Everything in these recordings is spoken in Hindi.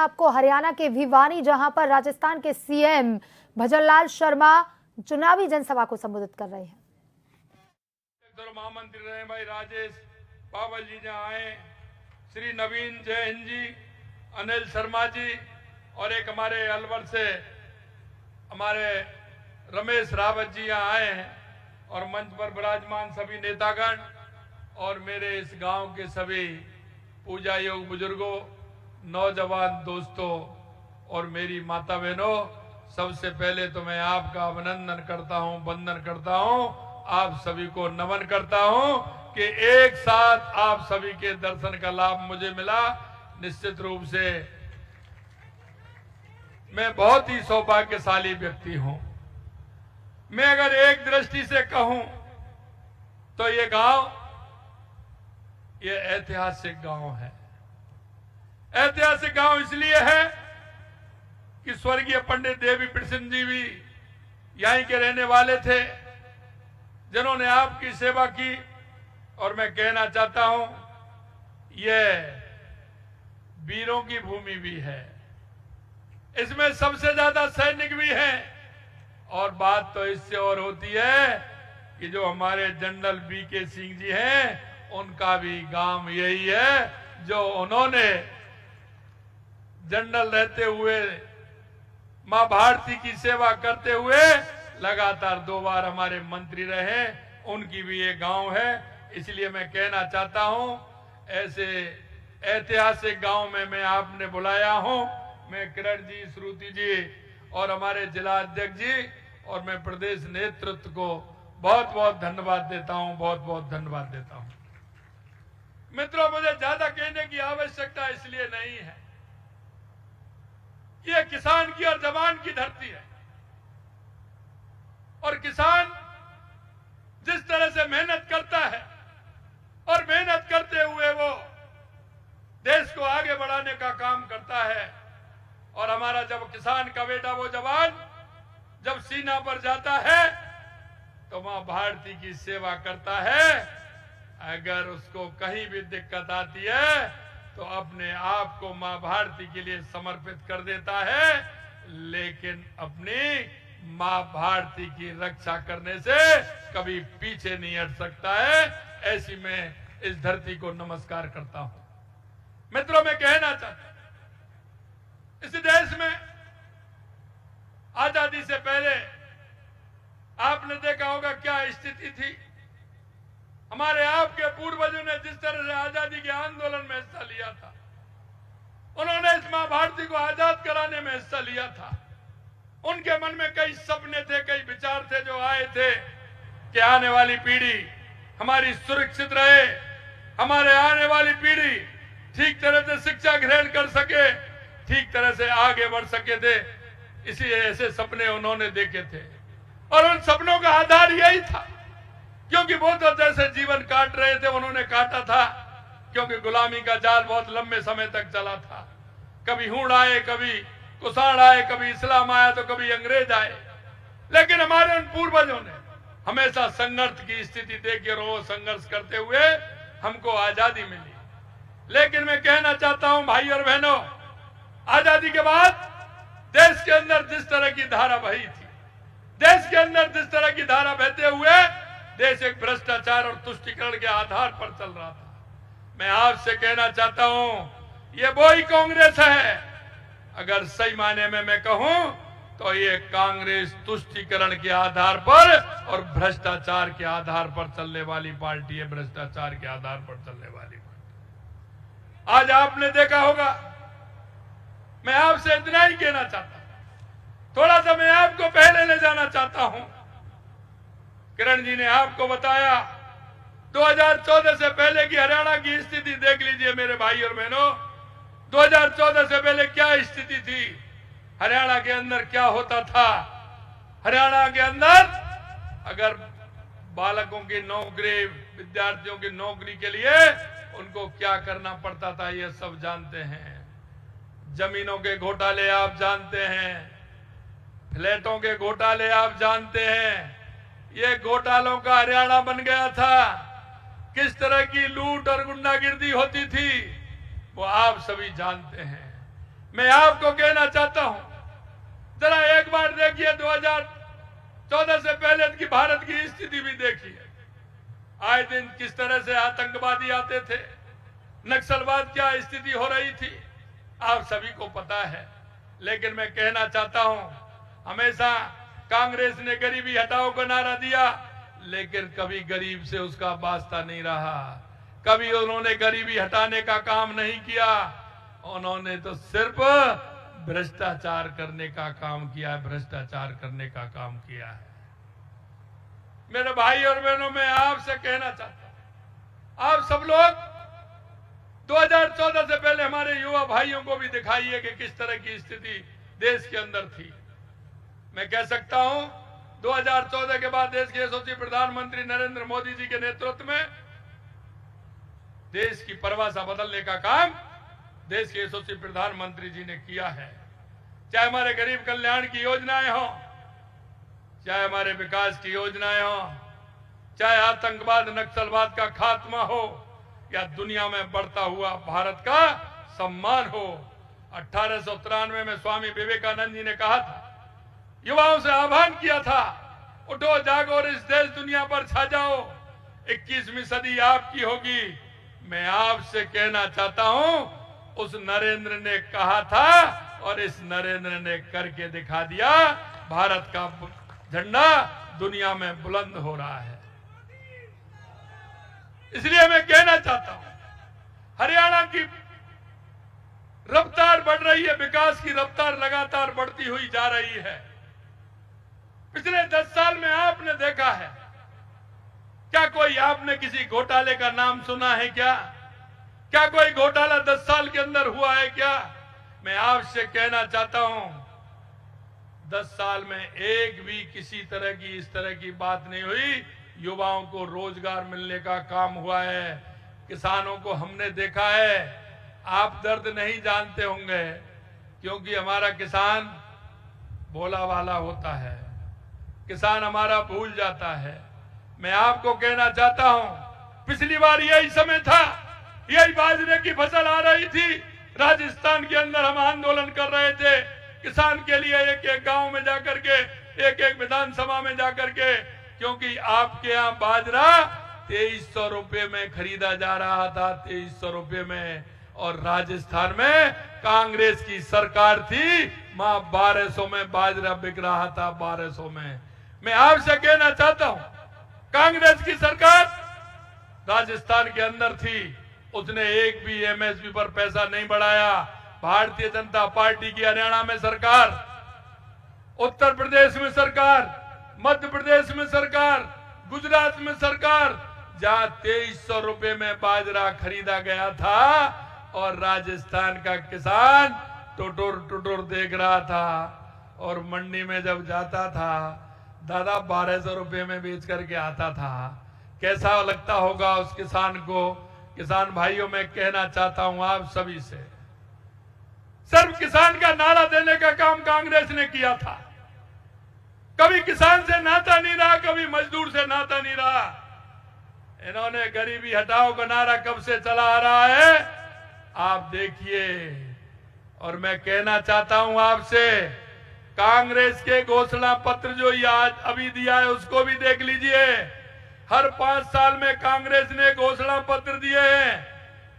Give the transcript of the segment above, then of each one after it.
आपको हरियाणा के भिवानी, जहां पर राजस्थान के सीएम भजनलाल शर्मा चुनावी जनसभा को संबोधित कर रहे हैं। महामंत्री रहे भाई राजेश बाबल जी जहाँ आए, श्री नवीन जैन जी, अनिल शर्मा जी, और एक हमारे अलवर से हमारे रमेश रावत जी यहाँ आए हैं, और मंच पर विराजमान सभी नेतागण और मेरे इस गांव के सभी पूजा योग बुजुर्गों, नौजवान दोस्तों और मेरी माता बहनों, सबसे पहले तो मैं आपका अभिनंदन करता हूं, वंदन करता हूं, आप सभी को नमन करता हूं कि एक साथ आप सभी के दर्शन का लाभ मुझे मिला। निश्चित रूप से मैं बहुत ही सौभाग्यशाली व्यक्ति हूं। मैं अगर एक दृष्टि से कहूं तो ये गांव, ये ऐतिहासिक गांव है। ऐतिहासिक गांव इसलिए है कि स्वर्गीय पंडित देवी प्रसन्न जी भी यहीं के रहने वाले थे, जिन्होंने आपकी सेवा की। और मैं कहना चाहता हूं, यह वीरों की भूमि भी है, इसमें सबसे ज्यादा सैनिक भी हैं। और बात तो इससे और होती है कि जो हमारे जनरल बीके सिंह जी हैं, उनका भी गांव यही है, जो उन्होंने जनरल रहते हुए मां भारती की सेवा करते हुए लगातार 2 बार हमारे मंत्री रहे, उनकी भी ये गांव है। इसलिए मैं कहना चाहता हूं, ऐसे ऐतिहासिक गांव में मैं आपने बुलाया हूं। मैं किरण जी, श्रुति जी और हमारे जिला अध्यक्ष जी और मैं प्रदेश नेतृत्व को बहुत बहुत धन्यवाद देता हूं, बहुत बहुत धन्यवाद देता हूं। मित्रों, मुझे ज्यादा कहने की आवश्यकता इसलिए नहीं है। ये किसान की और जवान की धरती है, और किसान जिस तरह से मेहनत करता है और मेहनत करते हुए वो देश को आगे बढ़ाने का काम करता है। और हमारा जब किसान का बेटा, वो जवान जब सीना पर जाता है तो मां भारती की सेवा करता है। अगर उसको कहीं भी दिक्कत आती है तो अपने आप को मां भारती के लिए समर्पित कर देता है, लेकिन अपनी मां भारती की रक्षा करने से कभी पीछे नहीं हट सकता है। ऐसी मैं इस धरती को नमस्कार करता हूं। मित्रों, मैं कहना चाहता हूं, इस देश में आजादी से पहले आपने देखा होगा क्या स्थिति थी। हमारे आपके पूर्वजों ने जिस तरह से आजादी के आंदोलन में हिस्सा लिया था, उन्होंने इस मां भारती को आजाद कराने में हिस्सा लिया था। उनके मन में कई सपने थे, कई विचार थे जो आए थे कि आने वाली पीढ़ी हमारी सुरक्षित रहे, हमारे आने वाली पीढ़ी ठीक तरह से शिक्षा ग्रहण कर सके, ठीक तरह से आगे बढ़ सके थे। इसी ऐसे सपने उन्होंने देखे थे, और उन सपनों का आधार यही था, क्योंकि वो तो जैसे जीवन काट रहे थे उन्होंने काटा था, क्योंकि गुलामी का जाल बहुत लंबे समय तक चला था। कभी हूण आए, कभी कुषाण आए, कभी इस्लाम आया तो कभी अंग्रेज आए, लेकिन हमारे उन पूर्वजों ने हमेशा संघर्ष की स्थिति देखी और वो संघर्ष करते हुए हमको आजादी मिली। लेकिन मैं कहना चाहता हूं भाई और बहनों, आजादी के बाद देश के अंदर जिस तरह की धारा बही थी, देश के अंदर जिस तरह की धारा बहते हुए देश एक भ्रष्टाचार और तुष्टीकरण के आधार पर चल रहा था। मैं आपसे कहना चाहता हूं, ये वही कांग्रेस है। अगर सही मायने में मैं कहूं तो ये कांग्रेस तुष्टीकरण के आधार पर और भ्रष्टाचार के आधार पर चलने वाली पार्टी है, भ्रष्टाचार के आधार पर चलने वाली पार्टी। आज आपने देखा होगा, मैं आपसे इतना ही कहना चाहता हूं, थोड़ा सा मैं आपको पहले ले जाना चाहता हूं। किरण जी ने आपको बताया 2014 से पहले की हरियाणा की स्थिति देख लीजिए मेरे भाई और बहनों। 2014 से पहले क्या स्थिति थी, हरियाणा के अंदर क्या होता था। हरियाणा के अंदर अगर बालकों की नौकरी, विद्यार्थियों की नौकरी के लिए उनको क्या करना पड़ता था, ये सब जानते हैं। जमीनों के घोटाले आप जानते हैं, फ्लैटों के घोटाले आप जानते हैं। ये घोटालों का हरियाणा बन गया था। किस तरह की लूट और गुंडागिर्दी होती थी वो आप सभी जानते हैं। मैं आपको कहना चाहता हूं, जरा एक बार देखिए 2014 से पहले की भारत की स्थिति भी देखिए। आए दिन किस तरह से आतंकवादी आते थे, नक्सलवाद क्या स्थिति हो रही थी, आप सभी को पता है। लेकिन मैं कहना चाहता हूं, हमेशा कांग्रेस ने गरीबी हटाओ का नारा दिया, लेकिन कभी गरीब से उसका वास्ता नहीं रहा। कभी उन्होंने गरीबी हटाने का काम नहीं किया, उन्होंने तो सिर्फ भ्रष्टाचार करने का काम किया है, भ्रष्टाचार करने का काम किया है। मेरे भाई और बहनों, मैं आपसे कहना चाहता हूं, आप सब लोग 2014 से पहले हमारे युवा भाइयों को भी दिखाइए कि किस तरह की स्थिति देश के अंदर थी। मैं कह सकता हूं 2014 के बाद देश के यशस्वी प्रधानमंत्री नरेंद्र मोदी जी के नेतृत्व में देश की परिभाषा बदलने का काम देश के यशस्वी प्रधानमंत्री जी ने किया है। चाहे हमारे गरीब कल्याण की योजनाएं हो, चाहे हमारे विकास की योजनाएं हो, चाहे आतंकवाद नक्सलवाद का खात्मा हो, या दुनिया में बढ़ता हुआ भारत का सम्मान हो। 1893 में स्वामी विवेकानंद जी ने कहा था, युवाओं से आह्वान किया था, उठो जागो और इस देश दुनिया पर छा जाओ, 21वीं सदी आपकी होगी। मैं आपसे कहना चाहता हूं, उस नरेंद्र ने कहा था और इस नरेंद्र ने करके दिखा दिया। भारत का झंडा दुनिया में बुलंद हो रहा है। इसलिए मैं कहना चाहता हूं, हरियाणा की रफ्तार बढ़ रही है, विकास की रफ्तार लगातार बढ़ती हुई जा रही है। पिछले 10 साल में आपने देखा है क्या कोई आपने किसी घोटाले का नाम सुना है क्या? क्या कोई घोटाला 10 साल के अंदर हुआ है क्या? मैं आपसे कहना चाहता हूं, 10 साल में एक भी किसी तरह की इस तरह की बात नहीं हुई। युवाओं को रोजगार मिलने का काम हुआ है, किसानों को हमने देखा है। आप दर्द नहीं जानते होंगे, क्योंकि हमारा किसान भोला वाला होता है, किसान हमारा भूल जाता है। मैं आपको कहना चाहता हूं, पिछली बार यही समय था, यही बाजरे की फसल आ रही थी, राजस्थान के अंदर हम आंदोलन कर रहे थे किसान के लिए, एक एक गांव में जाकर के, एक एक विधानसभा में जाकर के, क्योंकि आपके यहां बाजरा 2300 रुपए में खरीदा जा रहा था, 2300 रुपए में, और राजस्थान में कांग्रेस की सरकार थी, वहां 1200 में बाजरा बिक रहा था, 1200 में। मैं आपसे कहना चाहता हूं, कांग्रेस की सरकार राजस्थान के अंदर थी, उसने एक भी एमएसपी पर पैसा नहीं बढ़ाया। भारतीय जनता पार्टी की हरियाणा में सरकार, उत्तर प्रदेश में सरकार, मध्य प्रदेश में सरकार, गुजरात में सरकार, जहां 2300 रुपए में बाजरा खरीदा गया था और राजस्थान का किसान टुटुर टुटुर देख रहा था, और मंडी में जब जाता था दादा 1200 रुपए में बेच करके आता था। कैसा लगता होगा उस किसान को? किसान भाइयों, मैं कहना चाहता हूं आप सभी से, सिर्फ किसान का नारा देने का काम कांग्रेस ने किया था। कभी किसान से नाता नहीं रहा, कभी मजदूर से नाता नहीं रहा। इन्होंने गरीबी हटाओ का नारा कब से चला आ रहा है, आप देखिए। और मैं कहना चाहता हूं आपसे, कांग्रेस के घोषणा पत्र जो आज अभी दिया है उसको भी देख लीजिए। हर 5 साल में कांग्रेस ने घोषणा पत्र दिए हैं।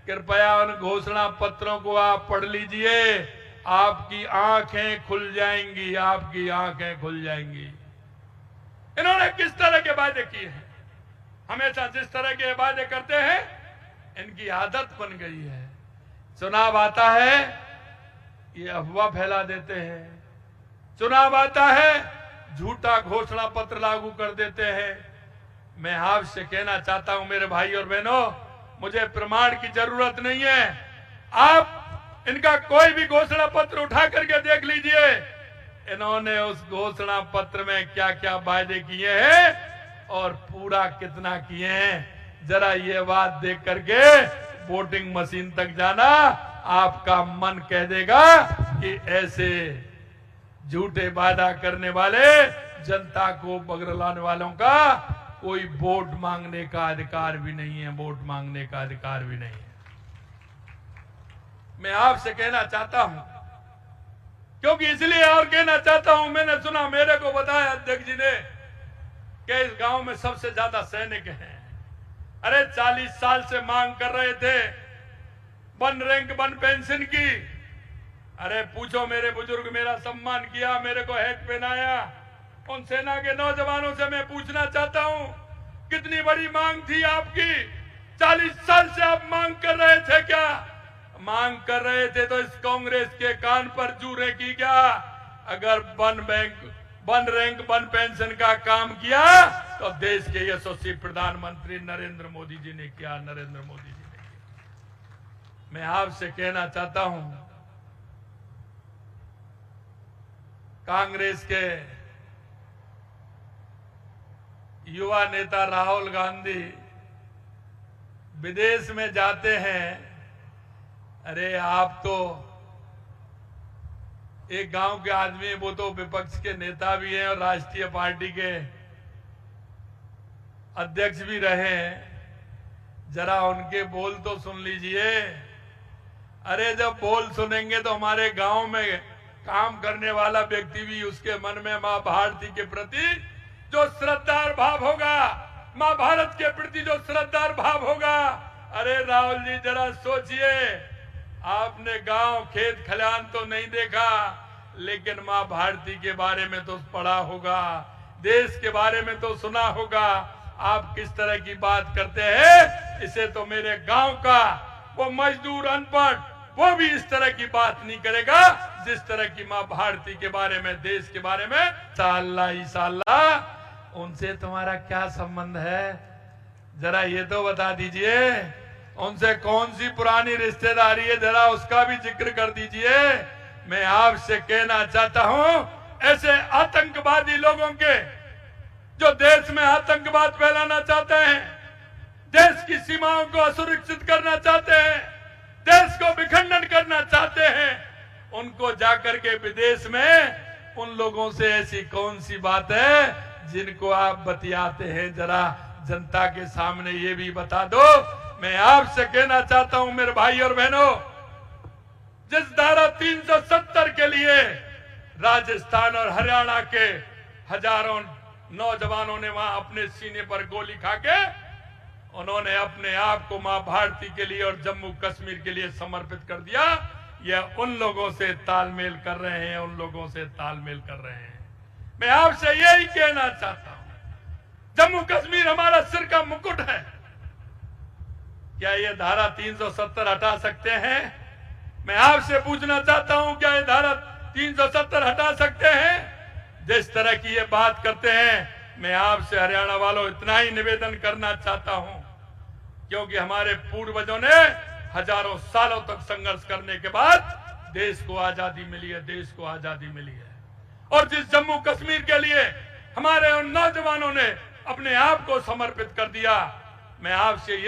कृपया उन घोषणा पत्रों को आप पढ़ लीजिए, आपकी आंखें खुल जाएंगी, आपकी आंखें खुल जाएंगी। इन्होंने किस तरह के वादे किए हैं? हमेशा जिस तरह के वादे करते हैं, इनकी आदत बन गई है। चुनाव आता है, ये अफवाह फैला देते हैं। चुनाव आता है, झूठा घोषणा पत्र लागू कर देते हैं। मैं आपसे कहना चाहता हूं मेरे भाई और बहनों, मुझे प्रमाण की जरूरत नहीं है। आप इनका कोई भी घोषणा पत्र उठा करके देख लीजिए, इन्होंने उस घोषणा पत्र में क्या क्या वायदे किए हैं और पूरा कितना किए हैं। जरा ये बात देख करके वोटिंग मशीन तक जाना, आपका मन कह देगा कि ऐसे झूठे वादा करने वाले जनता को बगलाने वालों का कोई वोट मांगने का अधिकार भी नहीं है, वोट मांगने का अधिकार भी नहीं है। मैं आपसे कहना चाहता हूं, क्योंकि इसलिए और कहना चाहता हूं, मैंने सुना, मेरे को बताया अध्यक्ष जी ने कि इस गांव में सबसे ज्यादा सैनिक हैं। अरे 40 साल से मांग कर रहे थे वन रैंक वन पेंशन की। अरे पूछो, मेरे बुजुर्ग मेरा सम्मान किया, मेरे को हैट पहनाया। उन सेना के नौजवानों से मैं पूछना चाहता हूं, कितनी बड़ी मांग थी आपकी? 40 साल से आप मांग कर रहे थे क्या? मांग कर रहे थे तो इस कांग्रेस के कान पर जूरे की क्या? अगर वन रैंक वन पेंशन का काम किया तो देश के यशस्वी प्रधानमंत्री नरेंद्र मोदी जी ने किया, नरेंद्र मोदी जी ने किया। मैं आपसे कहना चाहता हूं, कांग्रेस के युवा नेता राहुल गांधी विदेश में जाते हैं। अरे आप तो एक गांव के आदमी, वो तो विपक्ष के नेता भी हैं और राष्ट्रीय पार्टी के अध्यक्ष भी रहे हैं। जरा उनके बोल तो सुन लीजिए। अरे जब बोल सुनेंगे तो हमारे गांव में काम करने वाला व्यक्ति भी, उसके मन में मां भारती के प्रति जो श्रद्धा और भाव होगा, मां भारत के प्रति जो श्रद्धा और भाव होगा। अरे राहुल जी जरा सोचिए, आपने गांव खेत खलिहान तो नहीं देखा, लेकिन मां भारती के बारे में तो पढ़ा होगा, देश के बारे में तो सुना होगा। आप किस तरह की बात करते हैं, इसे तो मेरे गांव का वो मजदूर अनपढ़ वो भी इस तरह की बात नहीं करेगा जिस तरह की मां भारती के बारे में, देश के बारे में। साल्ला उनसे तुम्हारा क्या संबंध है? जरा ये तो बता दीजिए। उनसे कौन सी पुरानी रिश्तेदारी है, जरा उसका भी जिक्र कर दीजिए। मैं आपसे कहना चाहता हूं, ऐसे आतंकवादी लोगों के जो देश में आतंकवाद फैलाना चाहते हैं, देश की सीमाओं को असुरक्षित करना चाहते हैं, देश को विखंडन करना चाहते हैं, उनको जाकर के विदेश में उन लोगों से ऐसी कौन सी बात है जिनको आप बतियाते हैं? जरा जनता के सामने ये भी बता दो। मैं आपसे कहना चाहता हूं मेरे भाई और बहनों, जिस धारा 370 के लिए राजस्थान और हरियाणा के हजारों नौजवानों ने वहां अपने सीने पर गोली खाके उन्होंने अपने आप को मां भारती के लिए और जम्मू कश्मीर के लिए समर्पित कर दिया, यह उन लोगों से तालमेल कर रहे हैं, उन लोगों से तालमेल कर रहे हैं। मैं आपसे यही कहना चाहता हूं, जम्मू कश्मीर हमारा सिर का मुकुट है। क्या ये धारा 370 हटा सकते हैं? मैं आपसे पूछना चाहता हूं, क्या ये धारा 370 हटा सकते हैं? जिस तरह की ये बात करते हैं, मैं आपसे हरियाणा वालों इतना ही निवेदन करना चाहता हूं, क्योंकि हमारे पूर्वजों ने हजारों सालों तक संघर्ष करने के बाद देश को आजादी मिली है, देश को आजादी मिली है। और जिस जम्मू कश्मीर के लिए हमारे उन नौजवानों ने अपने आप को समर्पित कर दिया, मैं आपसे यही